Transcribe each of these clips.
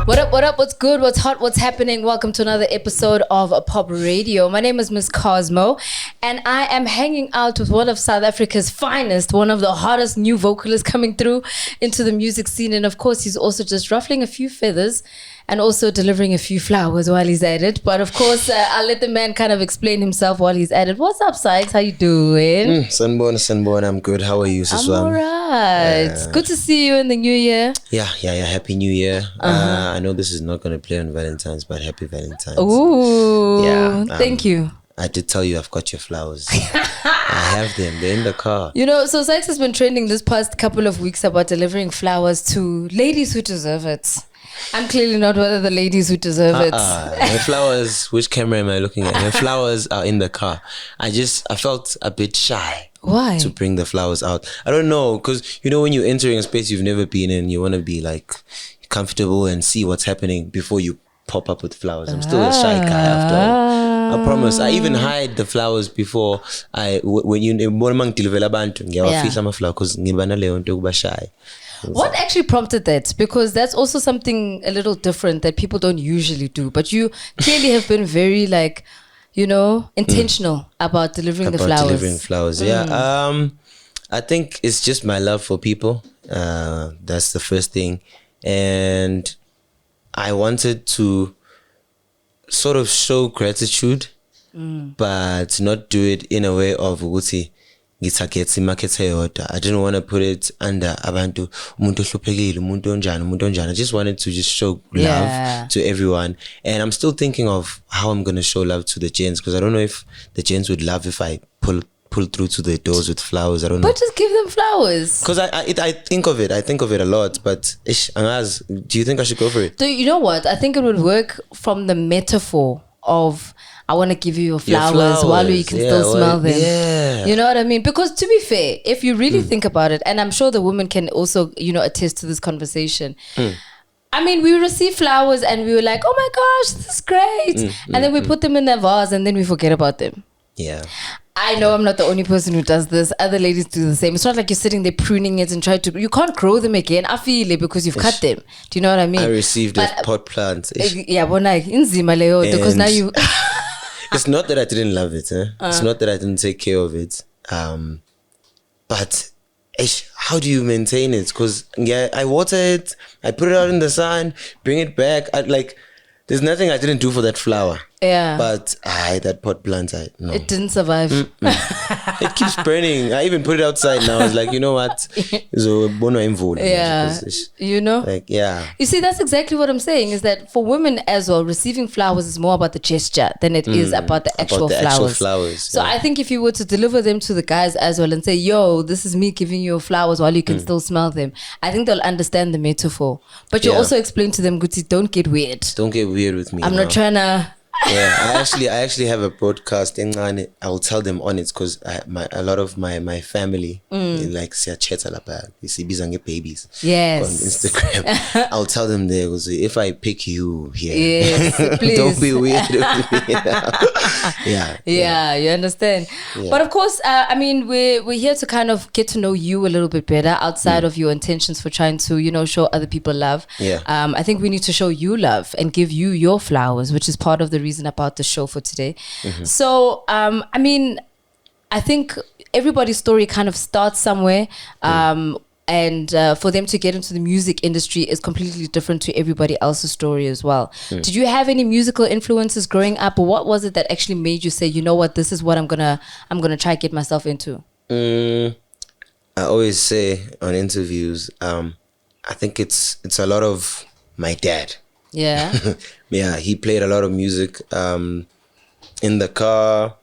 What up, what up, what's good, what's hot, what's happening? Welcome to another episode of POPradio. My name is Miss Cosmo, and I am hanging out with one of South Africa's finest, one of the hottest new vocalists coming through into the music scene. And of course, he's also just ruffling a few feathers and also delivering a few flowers while he's at it. But of course, I'll let the man kind of explain himself while he's at it. What's up, Sykes? How you doing? Sunborn, I'm good. How are you, I'm alright. Good to see you in the new year. Yeah. Happy New Year. I know this is not going to play on Valentine's, but happy Valentine's. Ooh. Yeah. Thank you. I did tell you I've got your flowers. I have them. They're in the car. You know, so Sykes has been trending this past couple of weeks about delivering flowers to ladies who deserve it. I'm clearly not one of the ladies who deserve it. My flowers, which camera am I looking at? My flowers are in the car. I felt a bit shy. Why? To bring the flowers out. I don't know, because you know when you're entering a space you've never been in, you want to be like comfortable and see what's happening before you pop up with flowers. I'm still a shy guy after all. I promise. I even hide the flowers before when you deliver abantu ngiyawafihla ama-flower because ngiba naleyo nto yokuba shy. What actually prompted that? Because that's also something a little different that people don't usually do. But you clearly have been very intentional about delivering the flowers. Yeah. I think it's just my love for people. That's the first thing. And I wanted to sort of show gratitude, but not do it in a way of uguti. I didn't want to put it under abantu umuntu ohluphekile umuntu onjani. I just wanted to just show love to everyone, and I'm still thinking of how I'm going to show love to the gents, because I don't know if the gents would love if I pull through to the doors with flowers. I don't know. But just give them flowers. Because I think of it a lot, but do you think I should go for it? So you know what? I think it would work from the metaphor of I want to give you your flowers while you can still smell them. Yeah. You know what I mean? Because to be fair, if you really think about it, and I'm sure the women can also, attest to this conversation. I mean, we receive flowers and we were like, oh my gosh, this is great. And then we put them in their vase and then we forget about them. Yeah. I know I'm not the only person who does this. Other ladies do the same. It's not like you're sitting there pruning it and you can't grow them again. I feel it because you've cut them. Do you know what I mean? I received a pot plant. Yeah, because now you... It's not that I didn't love it. It's not that I didn't take care of it. But how do you maintain it? Because I water it, I put it out in the sun, bring it back. There's nothing I didn't do for that flower. Yeah. But that pot plant, no. It didn't survive. It keeps burning. I even put it outside now. I was like, you know what? Yeah. You see, that's exactly what I'm saying, is that for women as well, receiving flowers is more about the gesture than it is about the actual flowers. So I think if you were to deliver them to the guys as well and say, yo, this is me giving you flowers while you can still smell them, I think they'll understand the metaphor. But you also explain to them, Guti, don't get weird. Don't get weird with me. I'm not trying to... Yeah, I actually have a broadcast and I'll tell them on it, because a lot of my family like siyacheta lapha isibiza babies. Yes. On Instagram. I'll tell them there, if I pick you here, yes, please. Don't be weird with me. Yeah, you understand. Yeah. But of course, we're here to kind of get to know you a little bit better outside of your intentions for trying to show other people love. Yeah. I think we need to show you love and give you your flowers, which is part of the reason about the show for today. So I think everybody's story kind of starts somewhere, and for them to get into the music industry is completely different to everybody else's story as well. Did you have any musical influences growing up, or what was it that actually made you say, you know what, this is what I'm gonna try to get myself into? I always say on interviews, I think it's a lot of my dad. Yeah. Yeah, he played a lot of music in the car.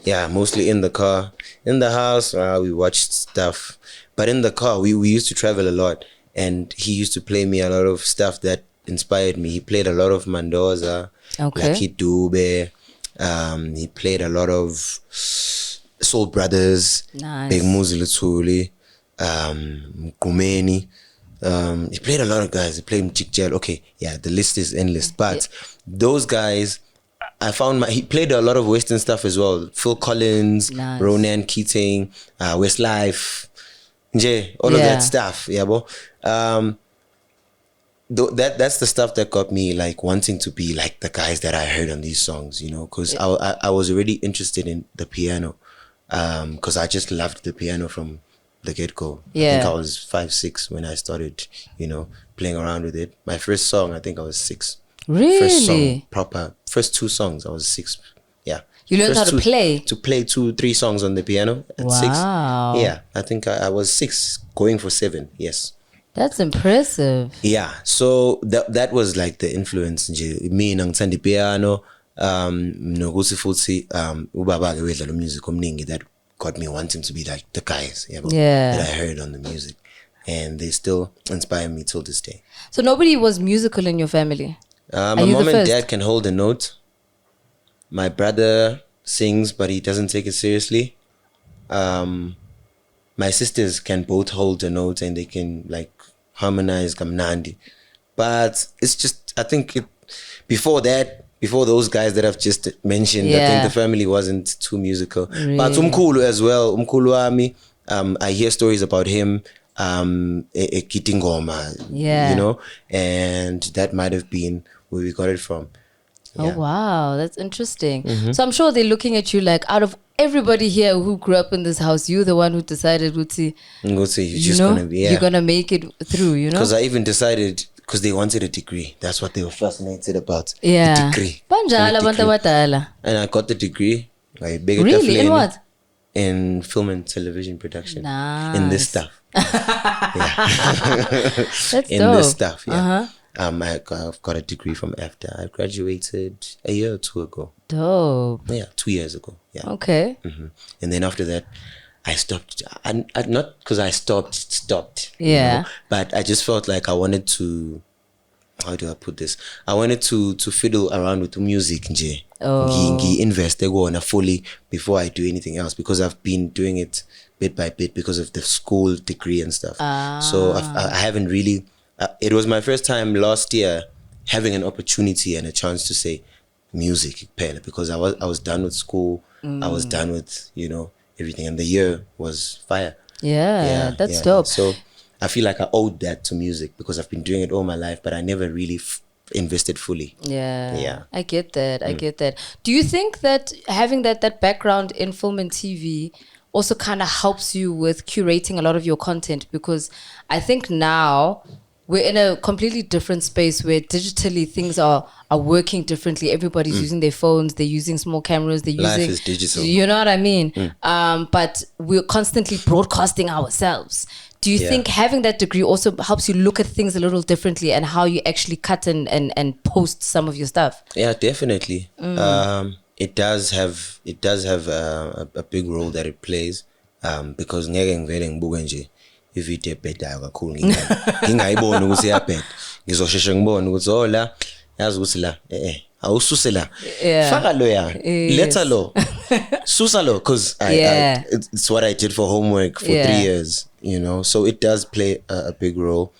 Yeah, mostly in the car. In the house, we watched stuff. But in the car, we used to travel a lot. And he used to play me a lot of stuff that inspired me. He played a lot of Mandoza, Lucky Dube. He played a lot of Soul Brothers, nice. Big Muzi Lutsuli, Kumeni. He played a lot of guys. He played Mjik Jel. Okay, yeah, the list is endless. But those guys, I found he played a lot of Western stuff as well. Phil Collins, nice. Ronan Keating, Westlife, all of that stuff. Yeah, bro. that's the stuff that got me like wanting to be like the guys that I heard on these songs, you know, because I was already interested in the piano, because I just loved the piano from the get-go. Yeah. I think I was 5, 6 when I started, you know, playing around with it. My first song, I think I was 6. Really? First song, first 2 songs, I was 6. Yeah. You learned how to play? To play 2, 3 songs on the piano at 6. Yeah, I think I was 6, going for 7, yes. That's impressive. Yeah, so that was like the influence nje. Me ngithanda piano, nokuthi futhi ubaba ke wedla lo music omningi, that got me wanting to be like the guys, that I heard on the music, and they still inspire me till this day. So nobody was musical in your family? My mom and dad can hold a note. My brother sings, but he doesn't take it seriously. My sisters can both hold a note and they can like harmonize kamnandi. But it's just, I think before those guys that I've just mentioned, I think the family wasn't too musical. Really? But umkhulu as well, umkhulu wami, I hear stories about him, Kitingoma, you know, and that might have been where we got it from. Yeah. Oh, wow. That's interesting. Mm-hmm. So I'm sure they're looking at you like, out of everybody here who grew up in this house, you're the one who decided, Uti, you're going to make it through, you know? Because I even decided, because they wanted a degree. That's what they were fascinated about. Yeah. The degree. And I got the degree. Really? In what? In film and television production. Nice. In this stuff. That's in dope. This stuff, yeah. Uh-huh. I've got a degree from AFDA. I graduated a year or 2 ago. Dope. Yeah, 2 years ago. Yeah. Okay. Mm-hmm. And then after that, I stopped. I not because I stopped. Yeah. You know, but I just felt like I wanted to. How do I put this? I wanted to fiddle around with the music, nje. Invest fully before I do anything else, because I've been doing it bit by bit because of the school degree and stuff. So I haven't really. It was my first time last year having an opportunity and a chance to say music, because I was done with school. I was done with, you know, everything, and the year was fire. Yeah, that's dope. So I feel like I owed that to music because I've been doing it all my life, but I never really invested fully. Yeah. I get that. I get that. Do you think that having that background in film and TV also kind of helps you with curating a lot of your content? Because I think now we're in a completely different space where digitally things are working differently. Everybody's using their phones. They're using small cameras. They're using... Life is digital. You know what I mean? But we're constantly broadcasting ourselves. Do you think having that degree also helps you look at things a little differently and how you actually cut and post some of your stuff? Yeah, definitely. It does have a big role that it plays, because ividiyo ebhedayo kakhulu ngingayiboni ukuthi iyabheda, ngizosheshe ngibone ukuthi la yazi ukuthi la awususe la faka lo ya letha lo susa lo, because it's what I did for homework for 3 years, you know. So it does play a big role,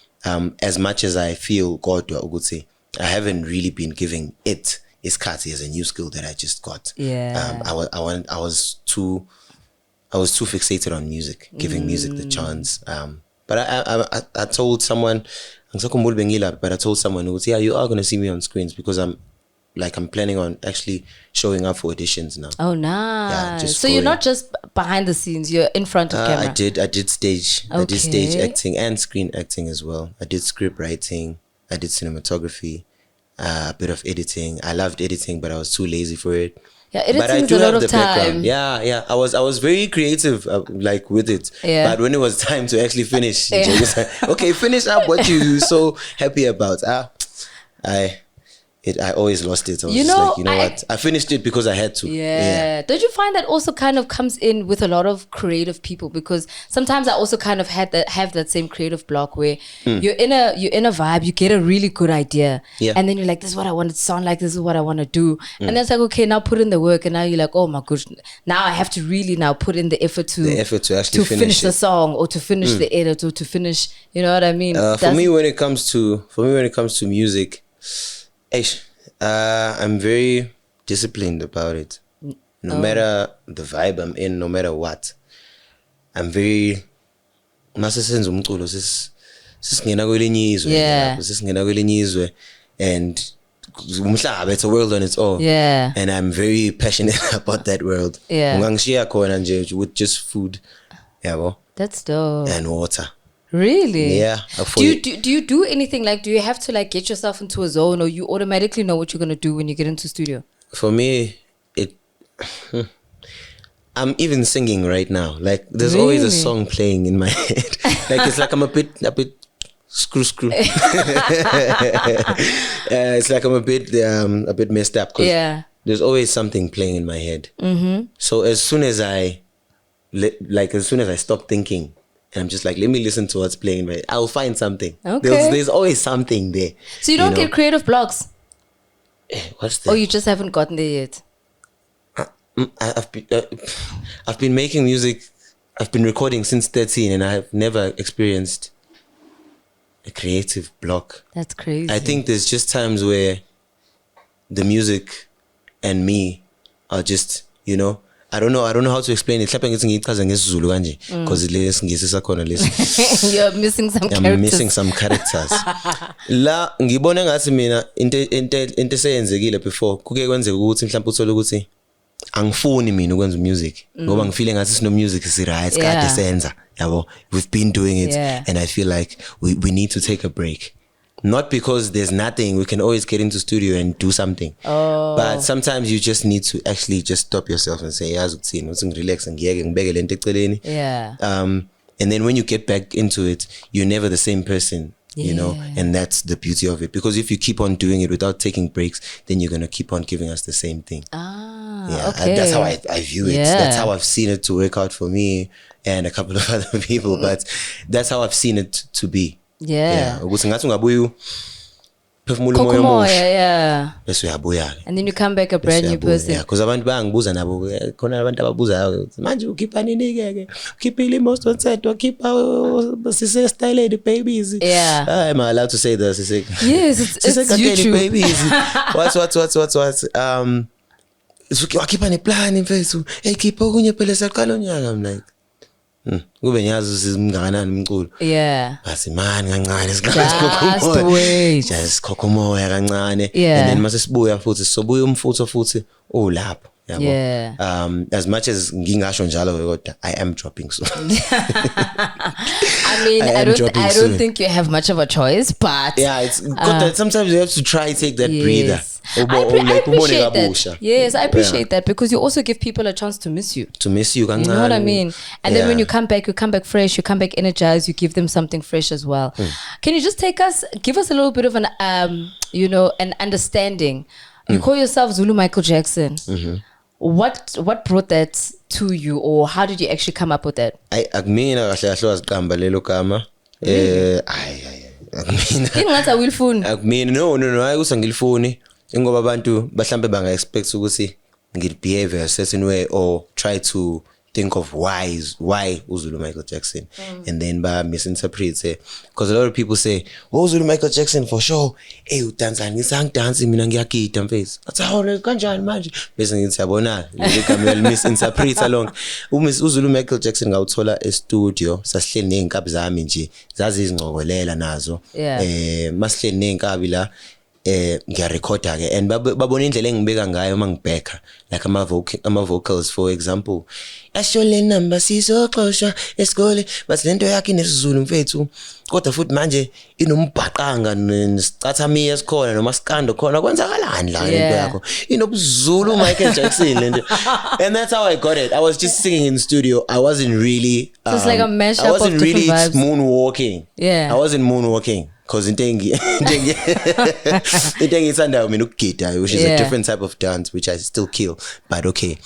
as much as I feel kodwa ukuthi I haven't really been giving it isikhathi as a new skill that I just got. I was too fixated on music, giving music the chance. But I told someone, but I told someone, you are going to see me on screens, because I'm planning on actually showing up for auditions now. Oh, nice. Yeah, so you're not just behind the scenes, you're in front of camera. I did stage. Okay. I did stage acting and screen acting as well. I did script writing. I did cinematography, a bit of editing. I loved editing, but I was too lazy for it. Yeah, editing's a lot of time. Background. Yeah. I was very creative, with it. Yeah. But when it was time to actually finish, it was like, okay, finish up what you're so happy about. I always lost it. I was what? I finished it because I had to. Yeah. Don't you find that also kind of comes in with a lot of creative people? Because sometimes I also kind of have that same creative block where you're in a vibe, you get a really good idea, and then you're like, this is what I want it to sound like, this is what I want to do, and then it's like, okay, now put in the work, and now you're like, oh my gosh, now I have to really now put in the effort to actually finish the song, or to finish the edit, or to finish, you know what I mean? For me, when it comes to music, I'm very disciplined about it. No matter the vibe I'm in, no matter what, I'm very sisingena kwelinye izwe. Yeah. Sisingena kwelinye izwe, and umhlaba, it's a world on its own. Yeah. And I'm very passionate about that world. Yeah. Ungangishiya khona nje with just food. Yabo. That's dope. And water. Really? Yeah. Do you do anything, like, do you have to like get yourself into a zone, or you automatically know what you're going to do when you get into studio? For me, I'm even singing right now. Like, there's always a song playing in my head. Like, it's like I'm a bit screw. It's like I'm a bit messed up. Yeah. There's always something playing in my head. Mm-hmm. So as soon as I stop thinking, and I'm just like, let me listen to what's playing in my head, I'll find something. Okay. There's always something there. So you don't get creative blocks? What's that? Or you just haven't gotten there yet? I've been making music. I've been recording since 13, and I have never experienced a creative block. That's crazy. I think there's just times where the music and me are just, I don't know how to explain it. Because you're missing some characters. I'm missing some characters. La ngibona ngathi mina into seyenzekile before kuke kwenzeka ukuthi mhlawumbe uthola ukuthi angifuni mina ukwenza music ngoba ngifile ngathi sino music is right kade senza yabo, we've been doing it, and I feel like we need to take a break. Not because there's nothing, we can always get into studio and do something. But sometimes you just need to actually just stop yourself and say, relax and and then when you get back into it, you're never the same person, and that's the beauty of it. Because if you keep on doing it without taking breaks, then you're going to keep on giving us the same thing. Okay. That's how I view it. That's how I've seen it to work out for me and a couple of other people, but that's how I've seen it to be. Yeah. Ukuthi ngathi ungabuya phefumula umoya omusha. And then you come back a brand new person. Yeah, because abantu bayangibuza nabo khona abantu ababuza manje ukhipha nini ke ukhipha ilimost onset wakhipha sise style babies. Yeah. Am I allowed to say this? Yes, it's YouTube. Babies. What wakhipha ne plan mfethu ekhipha kunye phela saqala unyaka. I'm like kube ngiyazi sizimnganani umculo. Yeah. Basi man kancane just khokho moya kancane, and then mase sibuya futhi sobuya umfutho futhi lapho yabo. As much as ngingasho njalo kodwa I am dropping soon. I mean, I don't think you have much of a choice, but it's got that sometimes you have to try take that breather. I appreciate that. Yes, I appreciate that, because you also give people a chance to miss you. You know what I mean? And then when you come back fresh, you come back energized, you give them something fresh as well. Can you just give us a little bit of an an understanding? You call yourself Zulu Michael Jackson. What brought that to you, or how did you actually come up with that? Akumina kahle kahle waziqamba lelo gama. Ingathi awulifuni. Akumina no hayi usangilifuni ngoba abantu bahlambe banga expect ukuthi ngil behave a certain way or try to think of why Zulu Michael Jackson, and then by misinterpret it, because a lot of people say Zulu Michael Jackson for sure, udansa ngisangdansi mina ngiyagida mfethu athi hawu kanjani manje bese ngithi yabona lekamel misinterpret along uZulu Michael Jackson ngawuthola e-studio sasihleli nezinkabi zami nje zazi izingcokolela nazo masihleli nezinkabi la ngiyarecorda ke, and babona indlela engibeka ngayo mangibheka, like ama vocals for example, asho le number sizoxoshwa esikole but lento yakhe inesizulu mfethu kodwa futhi manje inombhaqanga nesicathamia esikhona noma sikando khona kwenzakalani la lento yakho inobuzulu Michael Jackson lento. And that's how I got it. I was just singing in the studio. I wasn't really so it's like a mashup I wasn't of really vibes. moonwalking. I wasn't moonwalking. Because intengi ithandayo mina ukugida, which is a different type of dance which I still kill, but okay.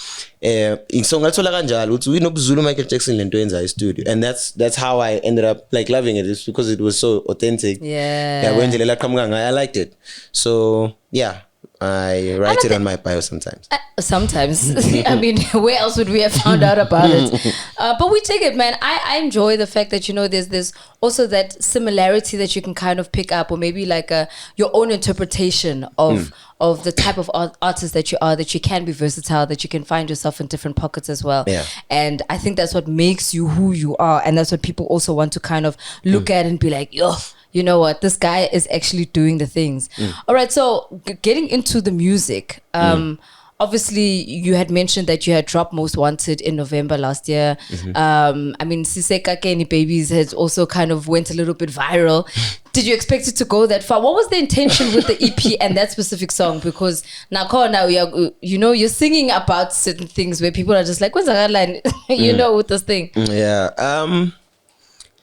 So ngathola kanjalo ukuthi inobuzulu Michael Jackson lento yenza e-studio, and that's how I ended up like loving it. It's because it was so authentic. Kwendlela laqhamuka ngayo, I liked it. So I write it on my bio sometimes. Sometimes. I mean, where else would we have found out about it? But we take it, man. I enjoy the fact that, there's also that similarity that you can kind of pick up, or maybe like your own interpretation of the type of artist that you are, that you can be versatile, that you can find yourself in different pockets as well. Yeah. And I think that's what makes you who you are. And that's what people also want to kind of look at and be like, yo, you know what, this guy is actually doing the things. All right, so getting into the music, obviously you had mentioned that you had dropped Most Wanted in November last year. I mean, Sisekakeni Babies has also kind of went a little bit viral. Did you expect it to go that far? What was the intention with the EP and that specific song? Because now you're singing about certain things where people are just like, what's that line? With this thing. Yeah.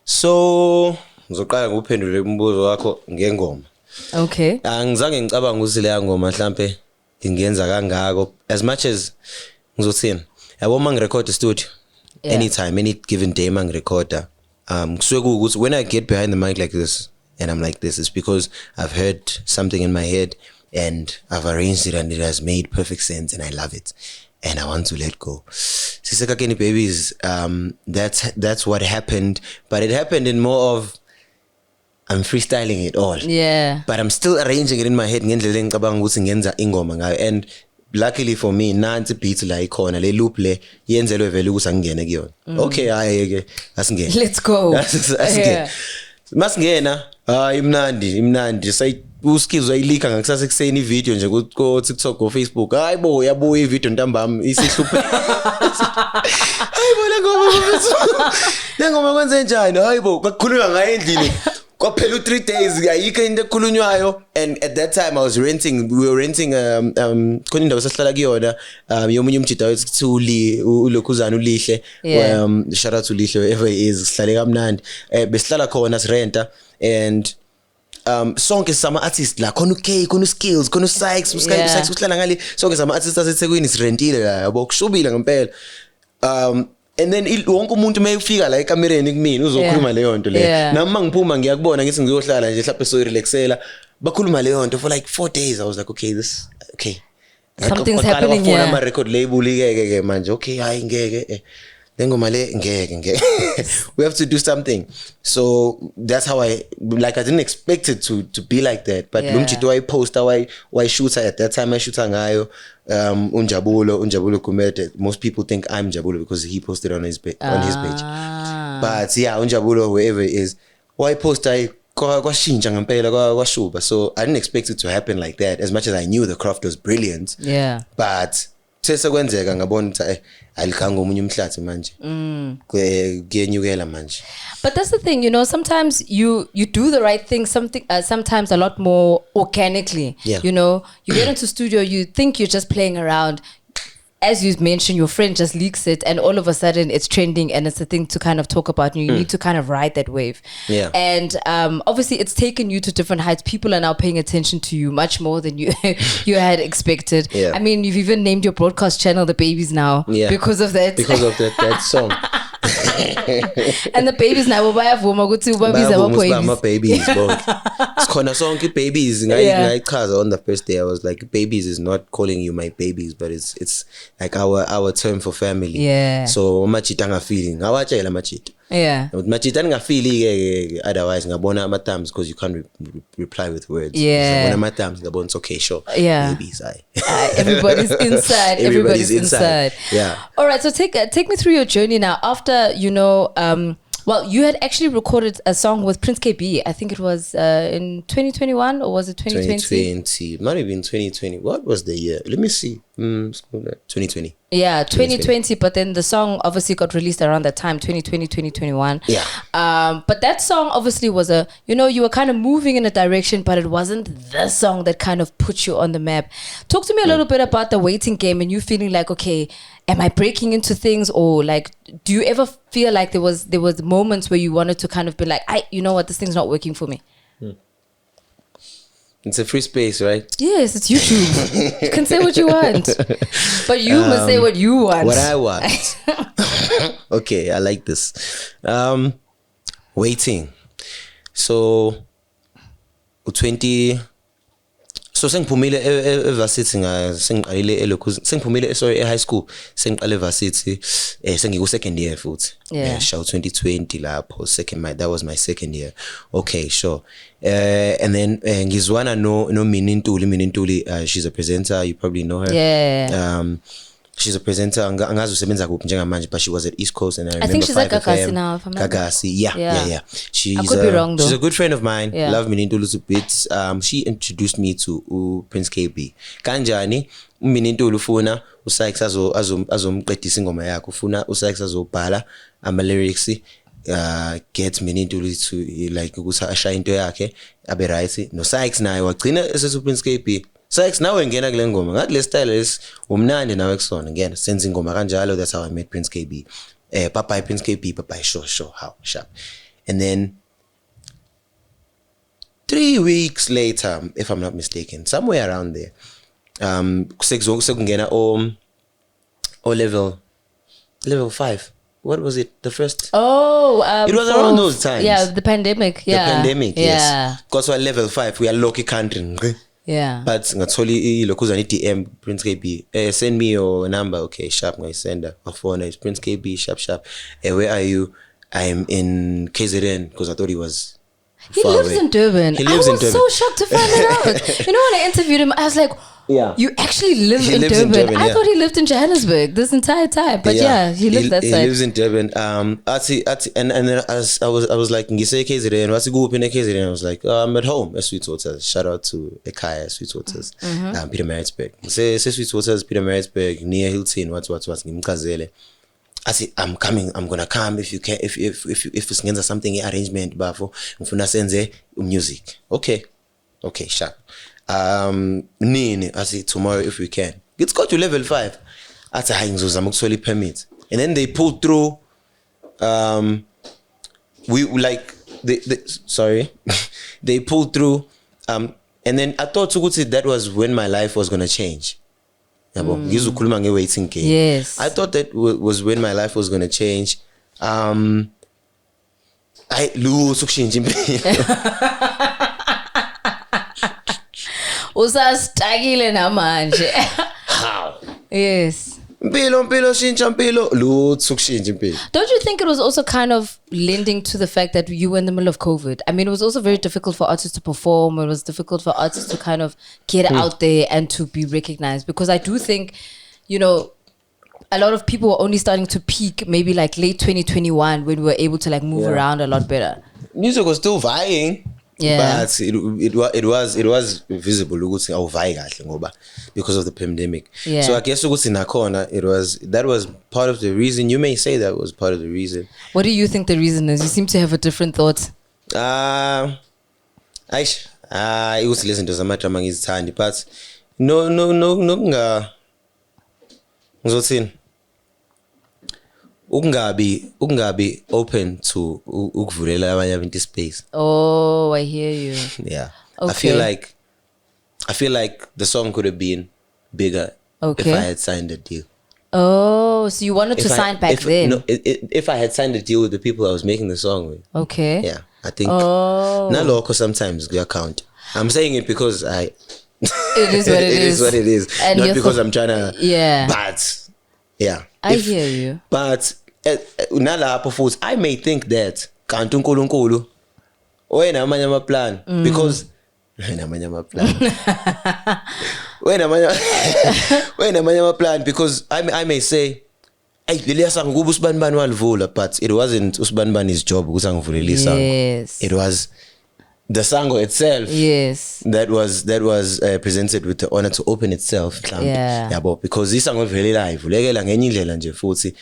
So ngizoqala nguphendule umbuzo wakho ngengoma. Okay. Angizange ngicabanga ukuthi leya ngoma mhlambe ingenza kangako, as much as ngizothina yabo mangirecord studio anytime, any given day mangirecorda. Kusuke ukuthi when I get behind the mic like this and I'm like this, it's because I've heard something in my head and I've arranged it and it has made perfect sense and I love it and I want to let go. Sisekakeni Babies, that's what happened, but it happened in more of I'm freestyling it all. Yeah. But I'm still arranging it in my head ngendlela engicabanga ukuthi ngenza ingoma ngayo, and luckily for me nansi beat la ikhona le loop le yenzelwe vele ukuthi angene kuyona. Okay, hayi asingene. Let's go. Asingene. Masingena, imnandi uskills ayilika ngakusasa ekuseni video nje ku TikTok or Facebook. Hayi bo yabuya ivideo ntambama isihluphe. Hayi bo lengoma kwenze njani? Hayi bo bakhuluma ngayo endlini. Kwaphela 3 days ayikho into ekhulunywayo, and at that time we were renting khona indawo sahlala kuyona yomunye umjida wethu ulokhuzana ulihle, shout out to Lihle wherever he is, sihlale kamnandi besihlala khona sirenta, and sonke sama artists la khona uK, khona uSkills, khona uSykes, uSykes uhlala ngale, sonke sama artists aseThekwini sirentile la yabo, kushubile ngempela. And then wonke umuntu mayefika la ekamereni kumina uzokhuluma leyo nto le. Nami mangiphuma ngiyakubona ngithi ngiyohlala nje mhlawumbe so relaxela bakhuluma leyo nto for like 4 days. I was like, okay, something's happening here. Ama record label ke manje, okay, hayi ngeke lengoma le ngeke we have to do something. So that's how I didn't expect it to be like that, but lumjito I poster why shooter at that time I shooter ngayo unjabulo Kumete. Most people think I'm Jabulo because he posted on his page. But yeah, unjabulo whoever it is, why poster kwashintsha ngempela kwashuba. So I didn't expect it to happen like that, as much as I knew the craft was brilliant. But sesekwenzeka ngabona ukuthi alikhanga omunye umhlathi manje kuyenyukela manje. But that's the thing, sometimes you do the right thing, sometimes a lot more organically. You get into studio, you think you're just playing around. As you mentioned, your friend just leaks it and all of a sudden it's trending and it's a thing to kind of talk about, and you need to kind of ride that wave. And obviously it's taken you to different heights. People are now paying attention to you much more than you had expected. I mean, you've even named your broadcast channel The Babies now because of that. Because of that song. And the babies now bayavuma ukuthi ubabiza babies both. Sikhona sonke babies ngayichaza on the first day. I was like, babies is not calling you my babies, but it's like our term for family. So machita angafili ngawatshela machita. Machita angafili otherwise ngabona ama-terms because you can't reply with words. Ngabona ama-terms ngabona it's okay, sure. Babies everybody's inside. Everybody's inside. All right, so take me through your journey now after well, you had actually recorded a song with Prince Kaybee. I think it was in 2021, or was it 2020? 2020. It might have been 2020. What was the year? Let me see. 2020. Yeah, 2020. But then the song obviously got released around that time, 2020, 2021. But that song obviously was you were kind of moving in a direction, but it wasn't the song that kind of put you on the map. Talk to me a little bit about the waiting game and you feeling like, okay, am I breaking into things, or like, do you ever feel like there was moments where you wanted to kind of be like, you know what, this thing's not working for me? It's a free space, right? Yes, it's YouTube. You can say what you want, but you must say what you want. What I want. Okay, I like this. Waiting. So 20 So sengiphumile evarsity sengiqalile elokuzi sengiphumile sorry high school sengiqale evarsity sengiku second year futhi show 2020 lapho that was my second year. Okay, sure. And then ngizwana no Minintuli she's a presenter, you probably know her. She's a presenter. Angazi usebenza kuphi njengamanje, but she was at East Coast, and I remember. I think she's at Gagasi now, if I'm not Gagasi, yeah. I could be wrong though. She's a good friend of mine. Love Minintulu a bit. She introduced me to Prince Kaybee. Kanjani Minintulu ufuna Sykes azomqedisa ingoma yakhe, ufuna Sykes azobhala ama lyrics, get Minintulu to like ukuthi ashaye into yakhe abe right. No Sykes naye wagcina esesu Prince Kaybee. Sykes nawe ngena kule ngoma ngathi le style is umnandi nawe kusona ngena senze ingoma kanjalo. That's how I met Prince Kaybee. Papa Prince Kaybee, Papa sure how sharp. And then 3 weeks later, if I'm not mistaken, somewhere around there, sekungena o level 5. What was it? The first? It was around those times. Yeah, the pandemic. Yeah. The pandemic, yes. Because we're level 5, we are lucky country. Yeah. But ngatholi lokuzana DM Prince Kaybee. Send me your number. Okay, sharp. I send her. My phone is Prince Kaybee. Sharp. Where are you? I'm in KZN because I thought he was. He lives in Durban. I was so shocked to find it out. You know, when I interviewed him, I was like, you actually live in Durban. I thought he lived in Johannesburg this entire time. But he lives that side. He lives in Durban. And then as I was like, ngise KZN, what's go up in KZN? I was like, I'm at home at Sweet Waters. Shout out to Ekaya Sweet Waters. Peter Maritzburg. Say Sweet Waters, Peter Maritzburg, near Hilton, what's ngimchazele. I said, I'm coming. I'm gonna come if you can. If it's something arrangement, bafo ngifuna senze music. Okay, sharp. Nini, I said tomorrow if we can. It's got to level 5. I said, hayi ngizozama ukusoli permit. And then they pulled through. They pulled through. And then I thought that was when my life was gonna change. Waiting game. Yes. I thought that was when my life was gonna change. I lose usastagile namanje. How? Yes. Don't you think it was also kind of lending to the fact that you were in the middle of COVID? I mean, it was also very difficult for artists to perform. It was difficult for artists to kind of get out there and to be recognized. Because I do think, you know, a lot of people were only starting to peak maybe like late 2021 when we were able to like move around a lot better. Music was still vying. Yeah. But it was visible because of the pandemic. Yeah. So I guess that was part of the reason. You may say that was part of the reason. What do you think the reason is? You seem to have a different thought. I used to listen to some tiny, but no Ungabi open to ukuvulela abanye abantu space. Oh, I hear you. Yeah. Okay. I feel like the song could have been bigger if I had signed a deal. Oh, so you wanted to sign back then? No, if I had signed a deal with the people I was making the song with. Okay. Yeah, I think. Naloko sometimes you count. I'm saying it because it is what it is. It is what it is. And not because I'm trying to. Yeah. But yeah. I hear you. But I may think that kanti uNkulunkulu wena amanye amaplan because wena amanye amaplan because I may say hey leliya ngubu usibanibani walivula, but it wasn't usibanibani's job ukuthi angivulele isango. Yes. It was the sango itself. Yes. That was presented with the honor to open itself. Yeah. But because this sango vele live ulekela ngenye indlela nje futhi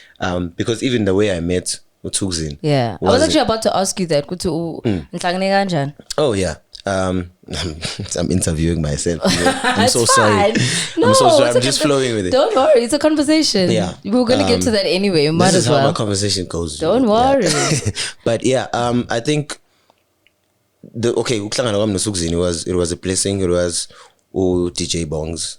because even the way I met uThukzin. Yeah. I was actually about to ask you that. Nhlangane kanjani? Oh yeah. I'm interviewing myself. I'm so sorry. No, I'm so sorry. I'm just flowing with it. Don't worry. It's a conversation. Yeah. We're going to get to that anyway. This is how my conversation goes. Don't worry. But yeah, I think ukuhlangana kwami noThukzin it was a blessing. It was DJ Bongs.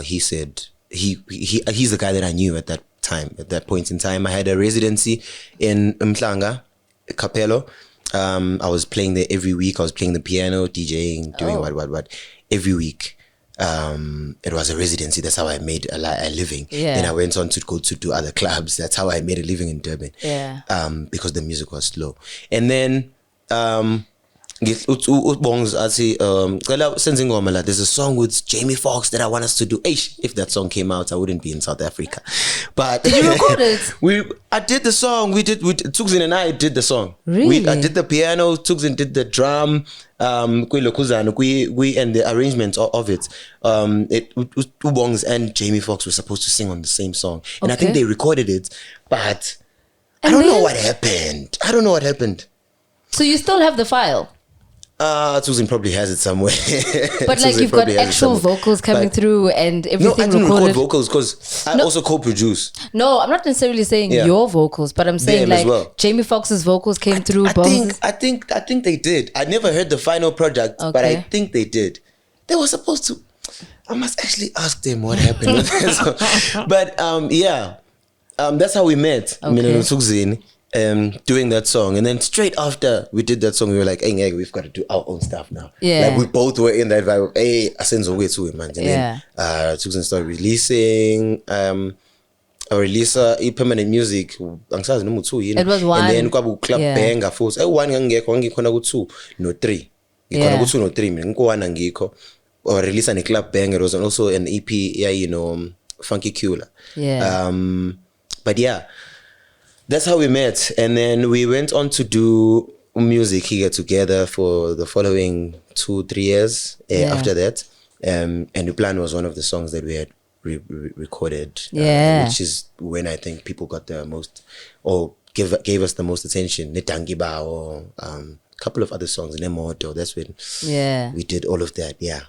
He said he's the guy that I knew at that time. At that point in time, I had a residency in Mhlanga, Capello. I was playing there every week. I was playing the piano, DJing, doing what every week. it was a residency. That's how I made a living. Yeah. Then I went on to go to do other clubs. That's how I made a living in Durban. Yeah. Because the music was slow. And then there's a song with Jamie Foxx that I want us to do. If that song came out, I wouldn't be in South Africa. But did you record it? I did the song. Tuxin and I did the song. Really? I did the piano. Tuxin did the drum. And the arrangement of it. Ubongs and Jamie Foxx were supposed to sing on the same song, and I think they recorded it, but I don't know what happened. So you still have the file? Susan probably has it somewhere. But like you've got actual vocals coming through and everything recorded. No, I didn't record vocals because I also co-produce. No, I'm not necessarily saying your vocals, but I'm saying like Jamie Foxx's vocals came through. I think they did. I never heard the final project, but I think they did. They were supposed to. I must actually ask them what happened with this. But that's how we met. Doing that song, and then straight after we did that song, we were like, hey, we've got to do our own stuff now. Yeah, like we both were in that vibe of, hey, I send some way to it, man. And then Tuxin started releasing permanent music. It was one, and then club banger force. One two, no three. No three. Or release a club banger. It was also an EP, Funky Cooler. Yeah. But yeah. That's how we met, and then we went on to do music here together for the following 2-3 years after that. And the plan was one of the songs that we had recorded, which is when I think people got the most, or gave us the most attention. Netangiba or a couple of other songs, Nemoto. That's when we did all of that. Yeah.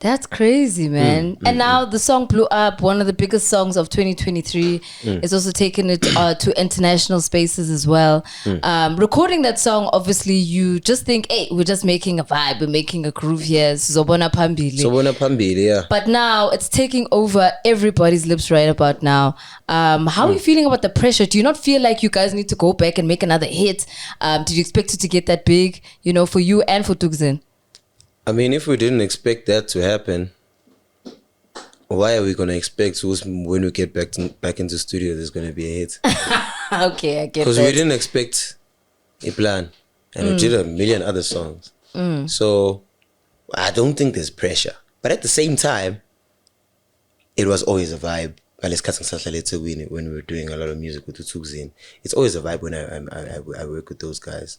That's crazy, man. And now the song blew up, one of the biggest songs of 2023. It's also taken it to international spaces as well. Recording that song, obviously, you just think, hey, we're just making a vibe, we're making a groove here. Zobona Pambili, yeah. But now it's taking over everybody's lips right about now. How are you feeling about the pressure? Do you not feel like you guys need to go back and make another hit? Did you expect it to get that big, for you and for Tuxin? I mean, if we didn't expect that to happen, why are we going to expect when we get back into studio there's going to be a hit? Okay, I get that. Because we didn't expect iPlan, and we did a million other songs. So I don't think there's pressure. But at the same time, it was always a vibe. When we were doing a lot of music with the Tuxin, it's always a vibe when I work with those guys.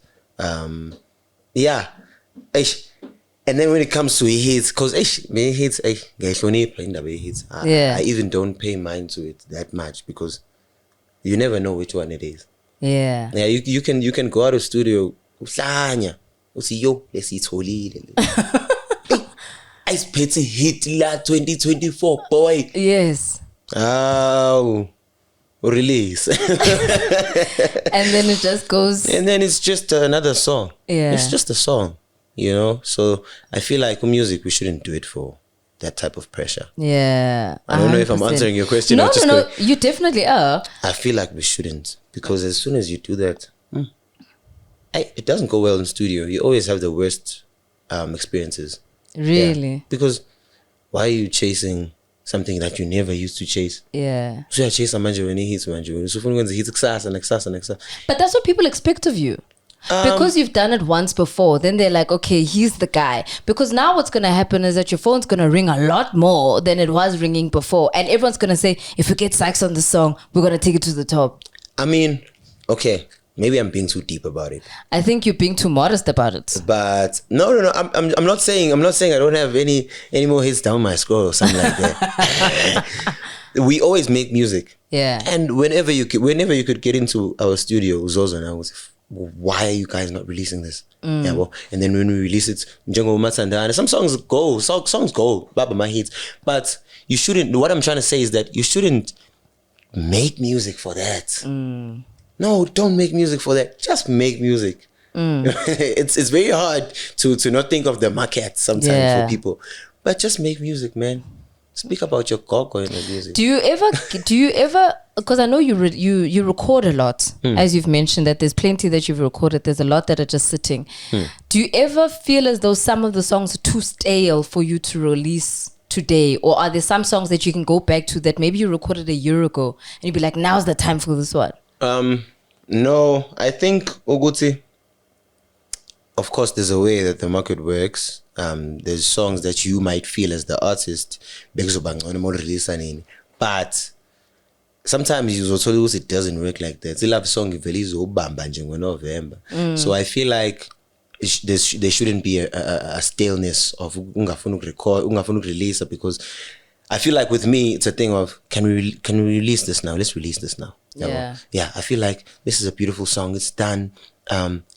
Yeah. And then when it comes to hits, because I even don't pay mind to it that much because you never know which one it is. Yeah. Yeah, you can go out of studio, I spent a hit la 2024, boy. Yes. Oh, release. And then it just goes. And then it's just another song. Yeah. It's just a song. So I feel like music, we shouldn't do it for that type of pressure. Yeah. 100%. I don't know if I'm answering your question. No, you definitely are. I feel like we shouldn't, because as soon as you do that, it doesn't go well in studio. You always have the worst experiences. Really? Yeah. Because why are you chasing something that you never used to chase? Yeah. So I chase a manje when he hits manje. So when he hits kusasa. But that's what people expect of you. Because you've done it once before, then they're like, okay, he's the guy. Because now what's going to happen is that your phone's going to ring a lot more than it was ringing before. And everyone's going to say, if we get Sykes on the song, we're going to take it to the top. I mean, okay, maybe I'm being too deep about it. I think you're being too modest about it. But no. I'm not saying I don't have any more hits down my scroll or something like that. We always make music. Yeah. And whenever you could get into our studio, Zozo and I was, why are you guys not releasing this? Yeah, well, and then when we release it, some songs go, Baba my hits. But you shouldn't. What I'm trying to say is that you shouldn't make music for that. No, don't make music for that. Just make music. It's very hard to not think of the market sometimes for people, but just make music, man. Speak about your gogo in the music. Do you ever? Because I know you record a lot, as you've mentioned that there's plenty that you've recorded. There's a lot that are just sitting. Do you ever feel as though some of the songs are too stale for you to release today? Or are there some songs that you can go back to that maybe you recorded a year ago and you'd be like, now's the time for this one? No, I think Uguti, of course, there's a way that the market works. There's songs that you might feel as the artist, but sometimes you also it doesn't work like that. It's a love song in November. So I feel like there shouldn't be a staleness of ungafuna record, ungafuna release, because I feel like with me it's a thing of can we release this now? Let's release this now. Yeah. I feel like this is a beautiful song. It's done.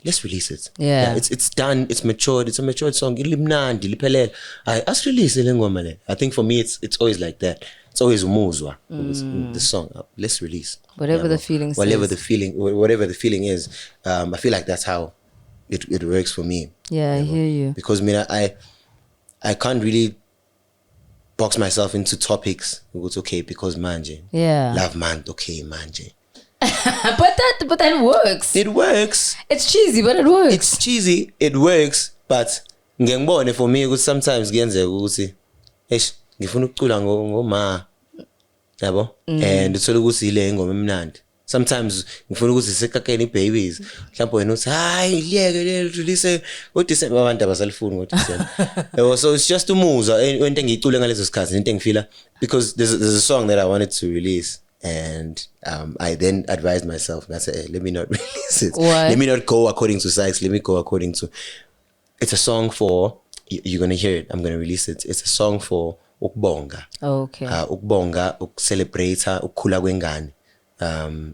Let's release it. Yeah. It's done. It's matured. It's a matured song. Let's release it. I think for me it's always like that. It's always umuzwa. The song. Let's release. Whatever the feeling whatever the feeling is. I feel like that's how it works for me. Yeah, I hear you. Because I can't really box myself into topics. It's okay because manje. Yeah. Love man, okay manje. but that works. It works. It's cheesy, but it works. It's cheesy. It works. But ngiyangibona for me sometimes kuyenzeka ukuthi ngifuna ukucula ngoma yabo and uthola ukuthi ile ngoma emnandi. Sometimes ngifuna ukuthi Sisekakeni babies mhlawumbe wena uthi hayi liyeke release ngoDecember abantu abasalifuni ngoDecember. So it's just umuzwa into engiyicule ngalezo sikhathi into engifila, because there's a song that I wanted to release. And I then advised myself, and I said, hey, let me not release it. Why? Let me not go according to Sykes. Let me go according to... It's a song for... You're going to hear it. I'm going to release it. It's a song for ukubonga. Oh, okay. Ukubonga, ukucelebrate, ukukhula kwengane.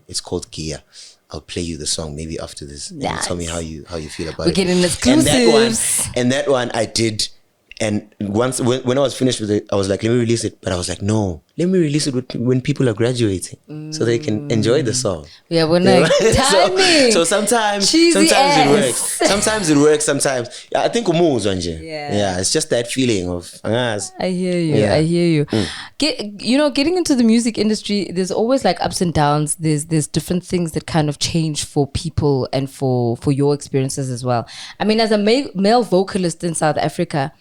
It's called Gia. I'll play you the song maybe after this. Nice. And you tell me how you feel about it. We're getting exclusives. And that one I did. And once when I was finished with it, I was like, let me release it. But I was like, no, let me release it when people are graduating, so they can enjoy the song. Yeah, we're like, timing. So sometimes it works. Sometimes it works. Sometimes I think yeah, it's just that feeling of. I hear you. Yeah. I hear you. Getting into the music industry, there's always like ups and downs. There's different things that kind of change for people and for your experiences as well. I mean, as a male vocalist in South Africa.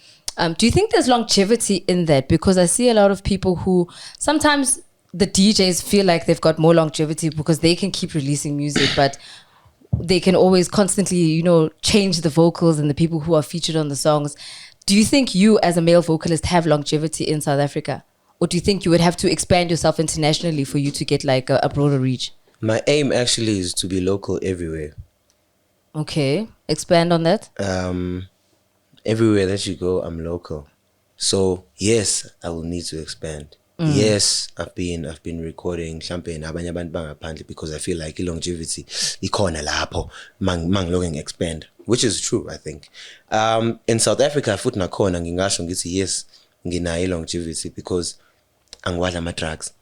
Do you think there's longevity in that? Because I see a lot of people who sometimes the DJs feel like they've got more longevity because they can keep releasing music, but they can always constantly, change the vocals and the people who are featured on the songs. Do you think you as a male vocalist have longevity in South Africa? Or do you think you would have to expand yourself internationally for you to get like a broader reach? My aim actually is to be local everywhere. Okay. Expand on that. Everywhere that you go, I'm local. So yes, I will need to expand. Yes, I've been recording champagne abanye abantu bangaphandle because I feel like longevity ikhona lapho mangilokeng expand, which is true, I think. In South Africa futhi nakhona ngingasho ngithi yes, nginayo longevity because angiwadla ama drugs.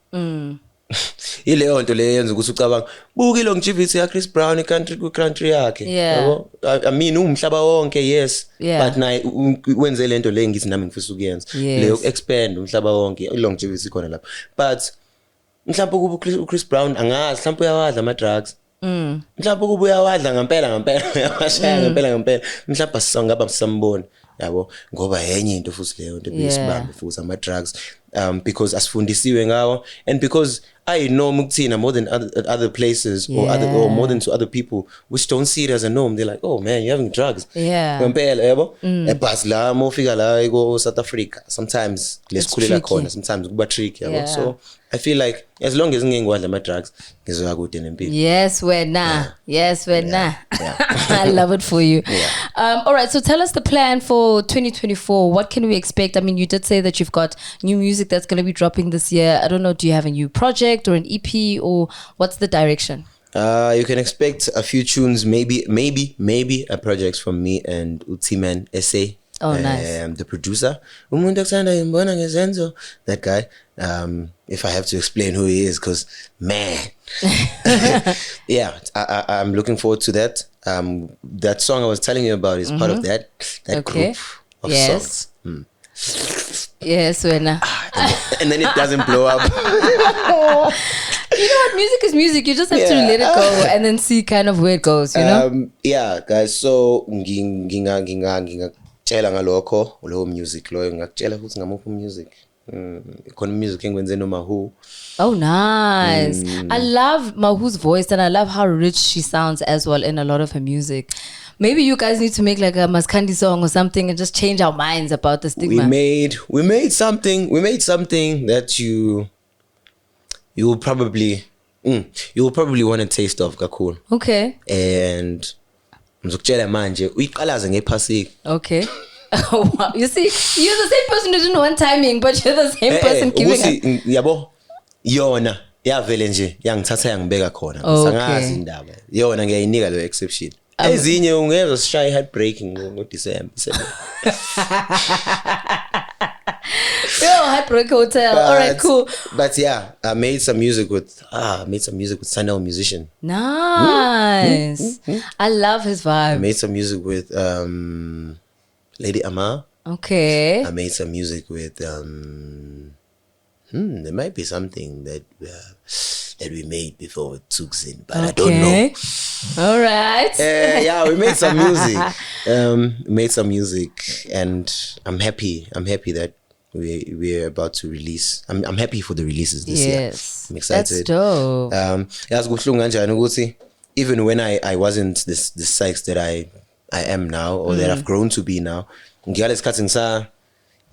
Ileyo nto le yenza ukuthi ucabanga buka longevity ya Chris Brown country yakhe yabo. I mean umhlaba wonke yes, but naye wenze lento le ngithi nami ngifisa ukuyenza leyo expand umhlaba wonke longevity khona lapho. But mhlawumbe kuba Chris Brown angazi mhlawumbe uyawadla ama drugs. Mhlawumbe kuba uyawadla ngempela uyawashaya ngempela mhlawumbe sisongaba sambona yabo ngoba yenye into futhi leyo nto besibambe futhi ama drugs. Because asifundisiwe ngawo, and because I know Muktina more than other places or more than to other people which don't see it as a norm. They're like, oh man, you're having drugs. Yeah. But la mofika la go South Africa. Sometimes let's call it like corner. Sometimes kuba tricky. Yeah. So I feel like as long as ngingwadla ama drugs, ngizoya kude nempilo. Yes, we're nah. Yes, we're nah. I love it for you. Yeah. All right, so tell us the plan for 2024. What can we expect? I mean, you did say that you've got new music that's going to be dropping this year. I don't know, do you have a new project or an EP, or what's the direction? You can expect a few tunes, maybe a project from me and Utiman SA. Oh, nice. The producer. That guy. If I have to explain who he is, because man. Yeah, I'm looking forward to that. That song I was telling you about is part of that group of songs. Yes, and then it doesn't blow up. You know what? Music is music. You just have to let it go and then see kind of where it goes, you know? Yeah, guys. So, ngingakutshela ngalokho, lowo music loyo ngakutshela futhi ngamuphi music. music engwenze no Mahu. Oh, nice. I love Mahu's voice and I love how rich she sounds as well in a lot of her music. Maybe you guys need to make like a Maskandi song or something and just change our minds about the stigma. We made something that you will probably want to taste of, Kakul. Okay. And mzokutshela manje uyiqalaza ngephasika. Okay. Wow. You see, you're the same person who didn't want timing, but you're the same person giving yabo yona yavele nje yangithatha yangibeka khona sangazi indaba yona ngiyayinika lo exception ezinye ungeza shy heartbreaking ngo December. Yo, Heartbreak Hotel. All right, cool. But yeah, I made some music with Sanel Musician. Nice. I love his vibe. I made some music with Lady Ama. Okay. I made some music with there might be something that we made before Tuksin, but I don't know. All right. Yeah, we made some music, and I'm happy that we're about to release. I'm happy for the releases this year. I'm excited. That's dope. Even when I wasn't this Sykes that I am now, or that I've grown to be now,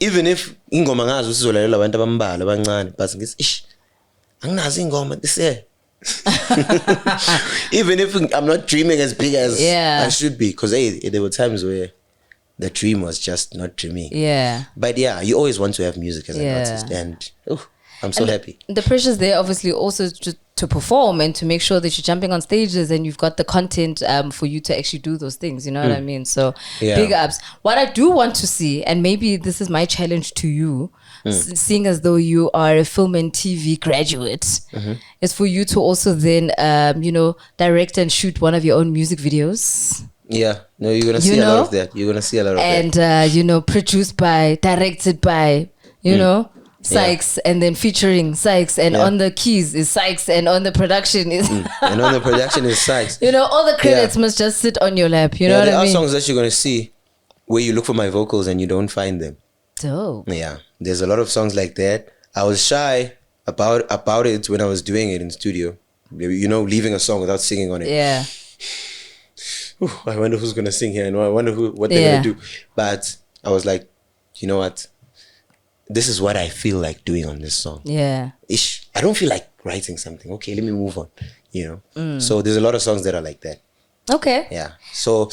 even if ingoma ngazi usizolalela abantu abambala abancane, but ngithi anginazi ingoma this year. Even if I'm not dreaming as big as I should be, because there were times where the dream was just not dreaming. Yeah. But yeah, you always want to have music as an artist, and I'm so happy. The pressure's there, obviously, also to perform and to make sure that you're jumping on stages and you've got the content for you to actually do those things. You know what I mean? So big ups. What I do want to see, and maybe this is my challenge to you, seeing as though you are a film and TV graduate, is for you to also then, direct and shoot one of your own music videos. Yeah, no, you're gonna see a lot of that. You're gonna see a lot of that. And produced by, directed by, Sykes, and then featuring Sykes, and on the keys is Sykes, and on the production is and on the production is Sykes. All the credits must just sit on your lap. You know what I mean? There are songs that you're gonna see where you look for my vocals and you don't find them. Dope. Yeah, there's a lot of songs like that. I was shy about it when I was doing it in studio. Leaving a song without singing on it. Yeah. Ooh, I wonder who's gonna sing here, and I wonder what they're gonna do. But I was like, you know what? This is what I feel like doing on this song. Yeah. I don't feel like writing something. Okay, let me move on. So there's a lot of songs that are like that. Okay. Yeah. So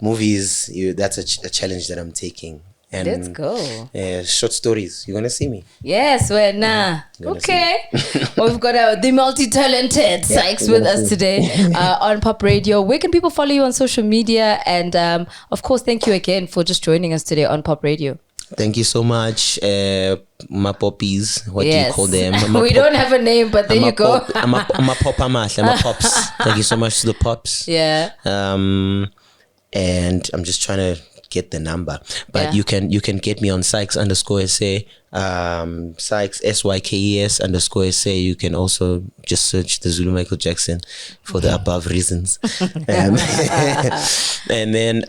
movies, that's a challenge that I'm taking. And let's go. Short stories. You're gonna see me. Yes, okay. We've got the multi-talented Sykes with us today on Pop Radio. Where can people follow you on social media? And of course, thank you again for just joining us today on Pop Radio. Thank you so much, my poppies. What do you call them? We don't have a name, but there you go. I'm a pops. Thank you so much to the pops. Yeah. And I'm just trying to get the number, but you can get me on Sykes_SA, Sykes SYKES_SA. You can also just search the Zulu Michael Jackson for the above reasons. And then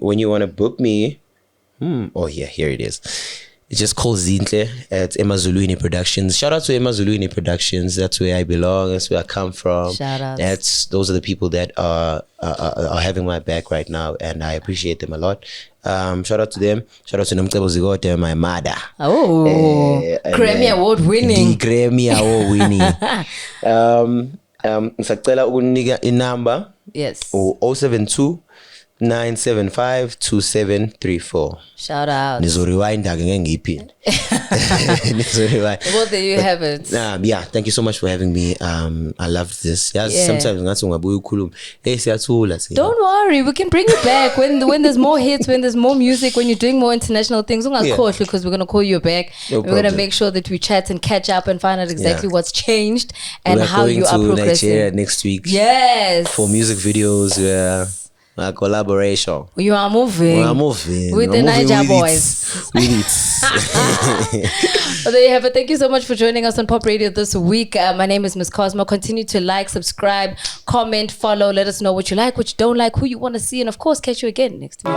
when you want to book me, here it is. It's just called Zintle at Emma Zuluini Productions. Shout out to Emma Zuluini Productions. That's where I belong. That's where I come from. Shout out. Those are the people that are having my back right now, and I appreciate them a lot. Shout out to them. Shout out to Nomcebo Zigote, my mother. Oh, Grammy Award winning. The Grammy Award winning. Ngisacela ukunika inamba. Yes. 072 9752734. Shout out. Nizoriwind ngengiphi. Well, there you have it. Yeah, thank you so much for having me. I loved this. Sometimes ngathi ungabuya ukhuluma. Siyathula. Don't worry, we can bring you back when there's more hits, when there's more music, when you're doing more international things. Because we're gonna call you back. We're gonna make sure that we chat and catch up and find out exactly what's changed and how you are progressing. Nigeria next week. Yes. For music videos. A collaboration. You are moving. We are moving. With the Niger boys. Well, there you have it. Thank you so much for joining us on Pop Radio this week. My name is Miss Cosmo. Continue to like, subscribe, comment, follow. Let us know what you like, what you don't like, who you want to see. And of course, catch you again next week.